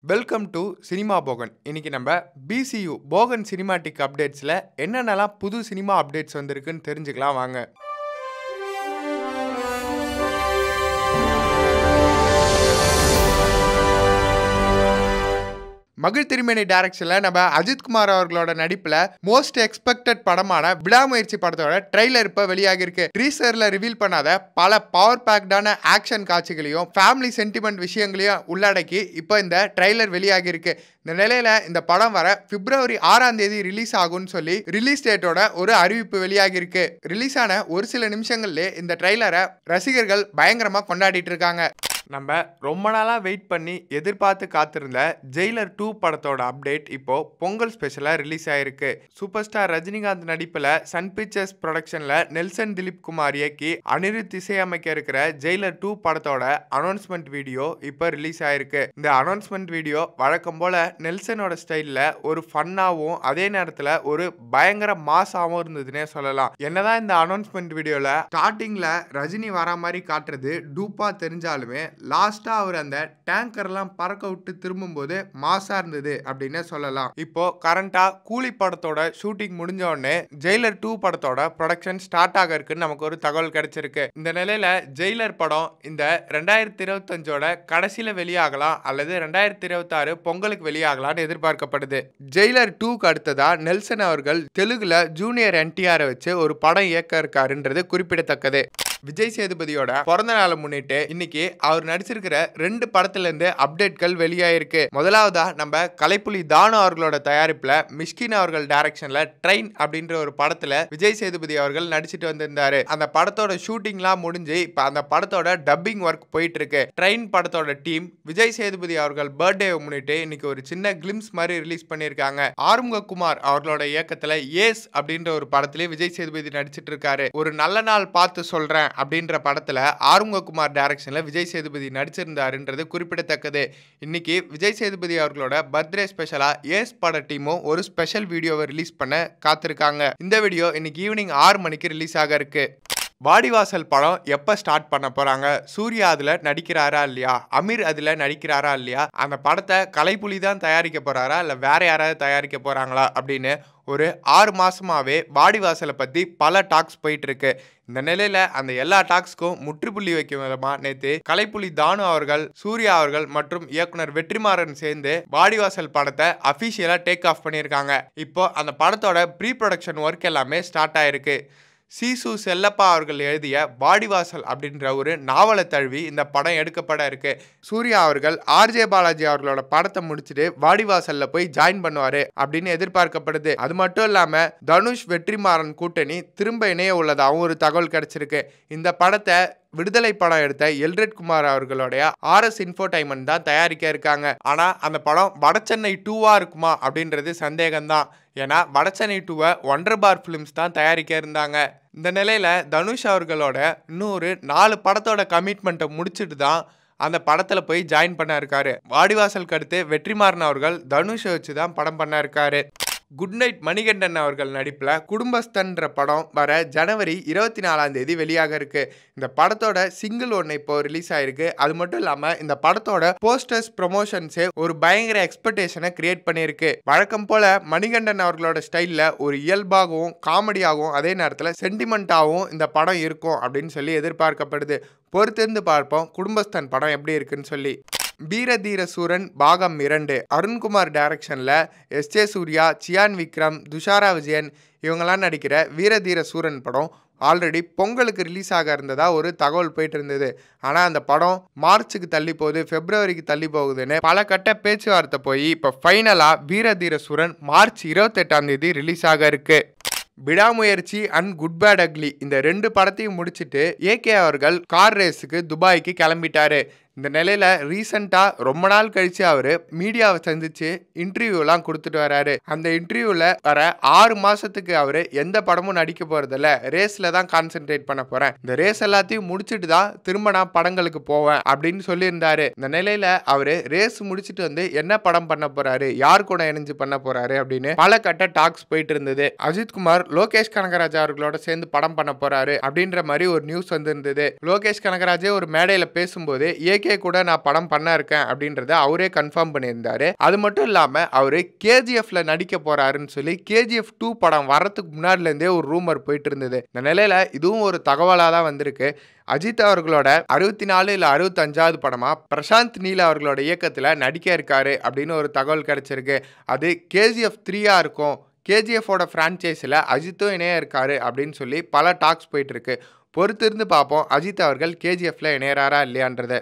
Welcome to cinema Bogan. இன்னைக்கு நம்ம பிசியு Bogan cinematic அப்டேட்ஸில் என்னென்னலாம் புது சினிமா அப்டேட்ஸ் வந்திருக்குன்னு தெரிஞ்சுக்கலாம் வாங்க. மகிழ் திருமேனி டைரக்ஷனில் நம்ம அஜித்குமார் அவர்களோட நடிப்பில் மோஸ்ட் எக்ஸ்பெக்டட் படமான விடாமுயற்சி படத்தோட ட்ரெய்லர் இப்போ வெளியாகிருக்கு. ட்ரீசரில் ரிவீல் பண்ணாத பல பவர் பேக்டான ஆக்ஷன் காட்சிகளையும் ஃபேமிலி சென்டிமெண்ட் விஷயங்களையும் உள்ளடக்கி இப்போ இந்த ட்ரெய்லர் வெளியாகிருக்கு. இந்த நிலையில் இந்த படம் வர பிப்ரவரி 6ஆம் தேதி ரிலீஸ் ஆகும்னு சொல்லி ரிலீஸ் டேட்டோட ஒரு அறிவிப்பு வெளியாகிருக்கு. ரிலீஸ் ஆன ஒரு சில நிமிஷங்கள்லேயே இந்த ட்ரெய்லரை ரசிகர்கள் பயங்கரமாக கொண்டாடிட்டு இருக்காங்க. நம்ம ரொம்ப நாளாக வெயிட் பண்ணி எதிர்பார்த்து காத்திருந்த ஜெயிலர் 2 படத்தோட அப்டேட் இப்போ பொங்கல் ஸ்பெஷலாக ரிலீஸ் ஆயிருக்கு. சூப்பர் ஸ்டார் ரஜினிகாந்த் நடிப்பில் சன் பிக்சர்ஸ் ப்ரொடக்ஷனில் நெல்சன் திலீப் குமார் இயக்கி அனிருத் இசையமைக்க இருக்கிற ஜெயிலர் 2 படத்தோட அனௌன்ஸ்மெண்ட் வீடியோ இப்போ ரிலீஸ் ஆயிருக்கு. இந்த அனௌன்ஸ்மெண்ட் வீடியோ வழக்கம் போல நெல்சனோட ஸ்டைலில் ஒரு ஃபன்னாகவும் அதே நேரத்தில் ஒரு பயங்கர மாசாகவும் இருந்ததுன்னே சொல்லலாம். என்னதான் இந்த அனௌன்ஸ்மெண்ட் வீடியோவில் ஸ்டார்டிங்கில் ரஜினி வர மாதிரி காட்டுறது டூப்பா தெரிஞ்சாலுமே லாஸ்டா அவர் அந்த டேங்கர்லாம் பறக்க விட்டு திரும்பும்போது மாசா இருந்தது அப்படின்னு சொல்லலாம். இப்போ கரண்டா கூலி படத்தோட ஷூட்டிங் முடிஞ்ச உடனே ஜெயிலர் 2 படத்தோட ப்ரொடக்ஷன் ஸ்டார்ட் ஆக இருக்குன்னு நமக்கு ஒரு தகவல் கிடைச்சிருக்கு. இந்த நிலையில ஜெயிலர் படம் இந்த 2025ஓட கடைசியில வெளியாகலாம் அல்லது 2026 பொங்கலுக்கு வெளியாகலாம்னு எதிர்பார்க்கப்படுது. ஜெயிலர் 2க்கு அடுத்ததா நெல்சன் அவர்கள் தெலுங்குல ஜூனியர் NTR வச்சு ஒரு படம் இயக்க இருக்காருன்றது குறிப்பிடத்தக்கது. விஜய் சேதுபதியோட பிறந்த நாளை முன்னிட்டு இன்னைக்கு அவர் நடிச்சிருக்கிற 2 படத்துல இருந்து அப்டேட்கள் வெளியாயிருக்கு. முதலாவதா நம்ம கலைப்புலி தானு அவர்களோட தயாரிப்புல மிஷ்கின் அவர்கள் டைரக்ஷன்ல ட்ரெயின் அப்படின்ற ஒரு படத்துல விஜய் சேதுபதி அவர்கள் நடிச்சிட்டு வந்திருந்தாரு. அந்த படத்தோட ஷூட்டிங்லாம் முடிஞ்சு இப்ப அந்த படத்தோட டப்பிங் ஒர்க் போயிட்டு இருக்கு. ட்ரெயின் படத்தோட டீம் விஜய் சேதுபதி அவர்கள் பர்த்டேவை முன்னிட்டு இன்னைக்கு ஒரு சின்ன கிளிம்ஸ் மாதிரி ரிலீஸ் பண்ணிருக்காங்க. ஆறுமுககுமார் அவர்களோட இயக்கத்துல ஏஸ் அப்படின்ற ஒரு படத்திலே விஜய் சேதுபதி நடிச்சிட்டு இருக்காரு. ஒரு நல்ல நாள் பார்த்து சொல்றேன் அப்படின்ற படத்துல ஆறுமுககுமார் டைரக்ஷன்ல விஜய் சேதுபதி நடிச்சிருந்தாருன்றது குறிப்பிடத்தக்கது. இன்னைக்கு விஜய் சேதுபதி அவர்களோட பர்த்டே ஸ்பெஷலா ஏஸ் பட டீமும் ஒரு ஸ்பெஷல் வீடியோவை ரிலீஸ் பண்ண காத்திருக்காங்க. இந்த வீடியோ இன்னைக்கு ஈவினிங் 6 மணிக்கு ரிலீஸ் ஆக இருக்கு. வாடிவாசல் படம் எப்போ ஸ்டார்ட் பண்ண போகிறாங்க, சூர்யா அதில் நடிக்கிறாரா இல்லையா, அமீர் அதில் நடிக்கிறாரா இல்லையா, அந்த படத்தை கலைப்புலி தான் தயாரிக்க போகிறாரா இல்லை வேற யாராவது தயாரிக்க போகிறாங்களா அப்படின்னு ஒரு 6 மாதமாகவே வாடிவாசலை பற்றி பல டாக்ஸ் போயிட்டு இருக்கு. இந்த நிலையில் அந்த எல்லா டாக்ஸ்க்கும் முற்றுப்புள்ளி வைக்கும் விதமாக நேற்று கலைப்புலி தானு அவர்கள், சூர்யா அவர்கள் மற்றும் இயக்குனர் வெற்றிமாறன் சேர்ந்து வாடிவாசல் படத்தை அஃபிஷியலாக டேக் ஆஃப் பண்ணியிருக்காங்க. இப்போ அந்த படத்தோட ப்ரீ ப்ரொடக்ஷன் ஒர்க் எல்லாமே ஸ்டார்ட் ஆயிருக்கு. சீசு செல்லப்பா அவர்கள் எழுதிய வாடிவாசல் அப்படின்ற ஒரு நாவலை தழுவி இந்த படம் எடுக்கப்பட இருக்கு. சூர்யா அவர்கள் RJ பாலாஜி அவர்களோட படத்தை முடிச்சுட்டு வாடிவாசல்ல போய் ஜாயின் பண்ணுவாரு அப்படின்னு எதிர்பார்க்கப்படுது. அது மட்டும் இல்லாம தனுஷ் வெற்றிமாறன் கூட்டணி திரும்ப இணைய உள்ளதாகவும் ஒரு தகவல் கிடைச்சிருக்கு. இந்த படத்தை விடுதலை படம் எடுத்த எல்ரட் குமார் அவர்களுடைய RS இன்ஃபோடைன்மெண்ட் தான் தயாரிக்க இருக்காங்க. ஆனா அந்த படம் வடசென்னை 2வா இருக்குமா அப்படின்றது சந்தேகம்தான். ஏன்னா வடசென்னை 2வை ஒண்டர் பார் ஃபிலிம்ஸ் தான் தயாரிக்க இருந்தாங்க. இந்த நிலையில தனுஷ் அவர்களோட இன்னொரு 4 படத்தோட கமிட்மெண்ட்டை முடிச்சுட்டு தான் அந்த படத்துல போய் ஜாயின் பண்ண இருக்காரு. வாடிவாசலுக்கு அடுத்து வெற்றிமாறன் அவர்கள் தனுஷை வச்சு தான் படம் பண்ண இருக்காரு. குட் நைட் மணிகண்டன் அவர்கள் நடிப்பில் குடும்பஸ்தன்ற படம் வர ஜனவரி 24ஆம் தேதி வெளியாக இருக்கு. இந்த படத்தோட சிங்கிள் ஒன்று இப்போ ரிலீஸ் ஆயிருக்கு. அது மட்டும் இல்லாமல் இந்த படத்தோட போஸ்டர்ஸ் ப்ரொமோஷன்ஸே ஒரு பயங்கர எக்ஸ்பெக்டேஷனை கிரியேட் பண்ணியிருக்கு. வழக்கம் போல மணிகண்டன் அவர்களோட ஸ்டைலில் ஒரு இயல்பாகவும் காமெடியாகவும் அதே நேரத்தில் சென்டிமெண்ட்டாகவும் இந்த படம் இருக்கும் அப்படின்னு சொல்லி எதிர்பார்க்கப்படுது. பொறுத்திருந்து பார்ப்போம் குடும்பஸ்தன் படம் எப்படி இருக்குன்னு சொல்லி. வீரதீர சூரன் பாகம் 2 அருண்குமார் டைரக்ஷன்ல SJ சூர்யா, சியான் விக்ரம், துஷாரா விஜயன் இவங்கெல்லாம் நடிக்கிற வீரதீர சூரன் படம் ஆல்ரெடி பொங்கலுக்கு ரிலீஸ் ஆக இருந்ததா ஒரு தகவல் போயிட்டு இருந்தது. ஆனால் அந்த படம் மார்ச்சுக்கு தள்ளி போகுது, பிப்ரவரிக்கு தள்ளி போகுதுன்னு பல கட்ட பேச்சுவார்த்தை போய் இப்போ ஃபைனலாக வீரதீர சூரன் மார்ச் 28ஆம் தேதி ரிலீஸ் ஆக இருக்கு. விடாமுயற்சி அண்ட் குட் பேட் அக்லி இந்த 2 படத்தையும் முடிச்சுட்டு AK அவர்கள் கார் ரேஸுக்கு துபாய்க்கு கிளம்பிட்டாரு. இந்த நிலையில் ரீசெண்டாக ரொம்ப நாள் கழித்து அவர் மீடியாவை சந்தித்து இன்டர்வியூலாம் கொடுத்துட்டு வராரு. அந்த இன்டர்வியூவில் வர 6 மாதத்துக்கு அவர் எந்த படமும் நடிக்க போகிறதில்ல, ரேஸில் தான் கான்சென்ட்ரேட் பண்ண போகிறேன், இந்த ரேஸ் எல்லாத்தையும் முடிச்சுட்டு தான் திரும்ப நான் படங்களுக்கு போவேன் அப்படின்னு சொல்லியிருந்தாரு. இந்த நிலையில் அவர் ரேஸ் முடிச்சுட்டு வந்து என்ன படம் பண்ண போகிறாரு, யார் கூட இணைஞ்சு பண்ண போகிறாரு அப்படின்னு பல கட்ட டாக்ஸ் போயிட்டு இருந்தது. அஜித்குமார் லோகேஷ் கனகராஜ் அவர்களோட சேர்ந்து படம் பண்ண போகிறாரு அப்படின்ற மாதிரி ஒரு நியூஸ் வந்திருந்தது. லோகேஷ் கனகராஜே ஒரு மேடையில் பேசும்போது AK இன்னைக்கே கூட நான் படம் பண்ண இருக்கேன் அப்படின்றத அவரே கன்ஃபார்ம் பண்ணியிருந்தாரு. அது மட்டும் இல்லாம அவரு கேஜிஎஃப்ல நடிக்க போறாருன்னு சொல்லி கேஜிஎஃப் 2 படம் வரதுக்கு முன்னாடில இருந்தே ஒரு ரூமர் போயிட்டு இருந்தது. இந்த நிலையில இதுவும் ஒரு தகவலா தான் வந்திருக்கு. அஜித் அவர்களோட 64 இல்ல 65வது படமா பிரசாந்த் நீல் அவர்களோட இயக்கத்துல நடிக்க இருக்காரு அப்படின்னு ஒரு தகவல் கிடைச்சிருக்கு. அது கேஜிஎஃப் 3 இருக்கும். கேஜிஎஃபோட பிரான்ச்சைஸில் அஜித்தும் இணைய இருக்காரு அப்படின்னு சொல்லி பல டாக்ஸ் போயிட்டு இருக்கு. பொறுத்திருந்து பார்ப்போம் அஜித் அவர்கள் கேஜிஎஃப்ல இணையறாரா இல்லையான்றத.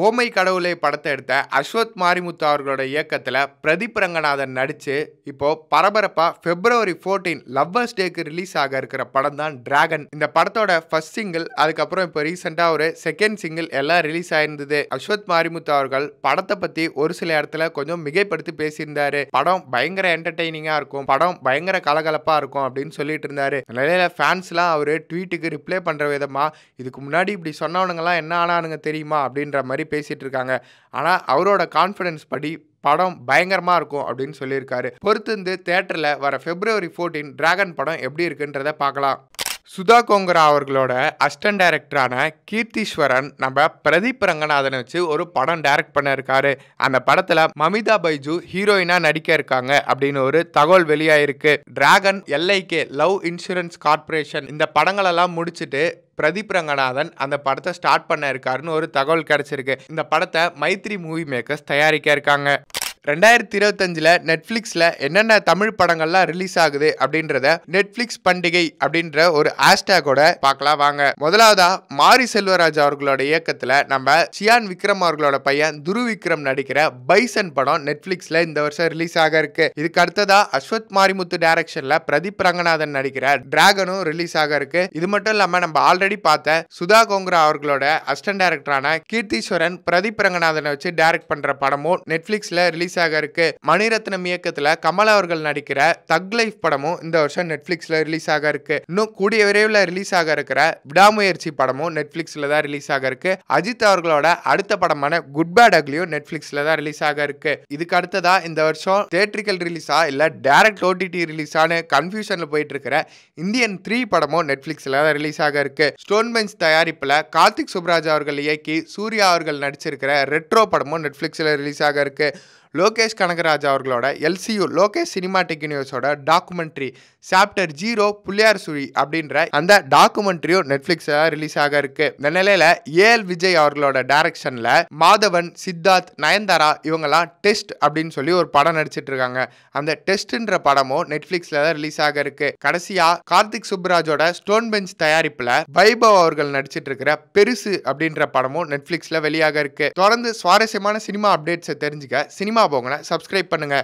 ஓமை கடவுளை படத்தை எடுத்த அஸ்வத் மாரிமுத்து அவர்களோட இயக்கத்தில் பிரதீப் ரங்கநாதன் நடித்து இப்போ பரபரப்பாக February 14 லவ்வர்ஸ் டேக்கு ரிலீஸ் ஆக இருக்கிற படம் தான் டிராகன். இந்த படத்தோட ஃபர்ஸ்ட் சிங்கிள், அதுக்கப்புறம் இப்போ ரீசெண்டாக ஒரு செகண்ட் சிங்கிள் எல்லாம் ரிலீஸ் ஆயிருந்தது. அஸ்வத் மாரிமுத்து அவர்கள் படத்தை பற்றி ஒரு சில இடத்துல கொஞ்சம் மிகைப்படுத்தி பேசியிருந்தாரு. படம் பயங்கர என்டர்டெய்னிங்காக இருக்கும், படம் பயங்கர கலகலப்பாக இருக்கும் அப்படின்னு சொல்லிட்டு இருந்தாரு. நிலையில ஃபேன்ஸ்லாம் அவர் ட்வீட்டுக்கு ரிப்ளை பண்ணுற விதமாக இதுக்கு முன்னாடி இப்படி சொன்னவனுங்கலாம் என்ன ஆனானுங்க தெரியுமா அப்படின்ற மாதிரி பேசிட்டு இருக்காங்க. ஆனா அவரோட கான்ஃபிடன்ஸ் படி படம் பயங்கரமா இருக்கும் அப்படின்னு சொல்லியிருக்காரு. பொறுத்திருந்து தியேட்டர்ல வர February 14 டிராகன் படம் எப்படி இருக்குன்றத பார்க்கலாம். சுதா கோங்கரா அவர்களோட அசிஸ்டன்ட் டைரக்டரான கீர்த்தீஸ்வரன் நம்ம பிரதீப் ரங்கநாதனை வச்சு ஒரு படம் டைரக்ட் பண்ண இருக்காரு. அந்த படத்துல மமிதா பைஜு ஹீரோயினா நடிக்க இருக்காங்க அப்படின்னு ஒரு தகவல் வெளியாயிருக்கு. Dragon, LIK love insurance corporation இந்த படங்களெல்லாம் முடிச்சுட்டு பிரதீப் ரங்கநாதன் அந்த படத்தை ஸ்டார்ட் பண்ண இருக்காருன்னு ஒரு தகவல் கிடைச்சிருக்கு. இந்த படத்தை மைத்ரி மூவி மேக்கர்ஸ் தயாரிக்க இருக்காங்க. 2025 நெட்ஃப்ளிக்ஸில் என்னென்ன தமிழ் படங்கள்லாம் ரிலீஸ் ஆகுது அப்படின்றத நெட்ஃப்ளிக்ஸ் பண்டிகை அப்படின்ற ஒரு ஹேஷ்டேகோட பார்க்கலாம் வாங்க. முதலாவதா மாரி செல்வராஜ் அவர்களோட இயக்கத்தில் நம்ம சியான் விக்ரம் அவர்களோட பையன் துருவ் விக்ரம் நடிக்கிற பைசன் படம் நெட்ஃப்ளிக்ஸில் இந்த வருஷம் ரிலீஸ் ஆக இருக்கு. இதுக்கு அடுத்ததா அஸ்வத் மாரிமுத்து டைரக்ஷன்ல பிரதீப் ரங்கநாதன் நடிக்கிற டிராகனும் ரிலீஸ் ஆக இருக்கு. இது மட்டும் இல்லாம நம்ம ஆல்ரெடி பார்த்த சுதா கோங்கரா அவர்களோட அசிஸ்டன்ட் டைரக்டரான கீர்த்தீஸ்வரன் பிரதீப் ரங்கநாதனை வச்சு டைரக்ட் பண்ற படமும் நெட்ஃப்ளிக்ஸ்ல ரிலீஸ் ஆக இருக்கு. மணிரத்னம் இயக்கத்துல கமல் அவர்கள் நடிக்கிற தக் லைஃப் படமும் இந்த வருஷம் நெட்ஃப்ளிக்ஸ்ல ரிலீஸ் ஆக இருக்கு. இன்னும் கூடிய விரைவில் ரிலீஸ் ஆக இருக்கிற விடாமுயற்சி படமும் நெட்ஃப்ளிக்ஸ்ல தான் ரிலீஸ் ஆக இருக்கு. அஜித் அவர்களோட அடுத்த படமான குட் பேட் அக்லியும் நெட்ஃப்ளிக்ஸ்ல தான் ரிலீஸ் ஆக இருக்கு. இதுக்கு அடுத்ததா இந்த வருஷம் தியேட்ரிக்கல் ரிலீஸா இல்ல டைரக்ட் OTT ரிலீஸானு கன்ஃபியூஷன்ல போயிட்டு இருக்கிற இந்தியன் 3 படமும் நெட்ஃப்ளிக்ஸ்ல தான் ரிலீஸ் ஆக இருக்கு. ஸ்டோன் பெஞ்ச் தயாரிப்புல கார்த்திக் சுப்ராஜ் அவர்கள் இயக்கி சூர்யா அவர்கள் நடிச்சிருக்கிற ரெட்ரோ படமும் நெட்ஃப்ளிக்ஸ்ல ரிலீஸ் ஆக இருக்கு. லோகேஷ் கனகராஜ் அவர்களோட LCU லோகேஷ் சினிமாட்டிக் யூனிவர்ஸோட டாக்குமெண்ட்ரி சாப்டர் 0 புள்ளியார் சுழி அப்படின்ற அந்த டாக்குமெண்ட்ரியும் நெட்ஃப்ளிக்ஸ்ல ரிலீஸ் ஆக இருக்கு. இந்த நிலையில AL விஜய் அவர்களோட டைரக்ஷன்ல மாதவன், சித்தார்த், நயன்தாரா இவங்கெல்லாம் டெஸ்ட் அப்படின்னு சொல்லி ஒரு படம் நடிச்சிட்டு இருக்காங்க. அந்த டெஸ்ட்ன்ற படமும் நெட்ஃப்ளிக்ஸ்ல தான் ரிலீஸ் ஆக இருக்கு. கடைசியா கார்த்திக் சுப்ராஜோட ஸ்டோன் பெஞ்ச் தயாரிப்புல வைபவ் அவர்கள் நடிச்சிட்டு இருக்கிற பெருசு அப்படின்ற படமும் நெட்ஃப்ளிக்ஸ்ல வெளியாக இருக்கு. தொடர்ந்து சுவாரஸ்யமான சினிமா அப்டேட்ஸை தெரிஞ்சுக்க சினிமா போகன சப்ஸ்கிரைப் பண்ணுங்க.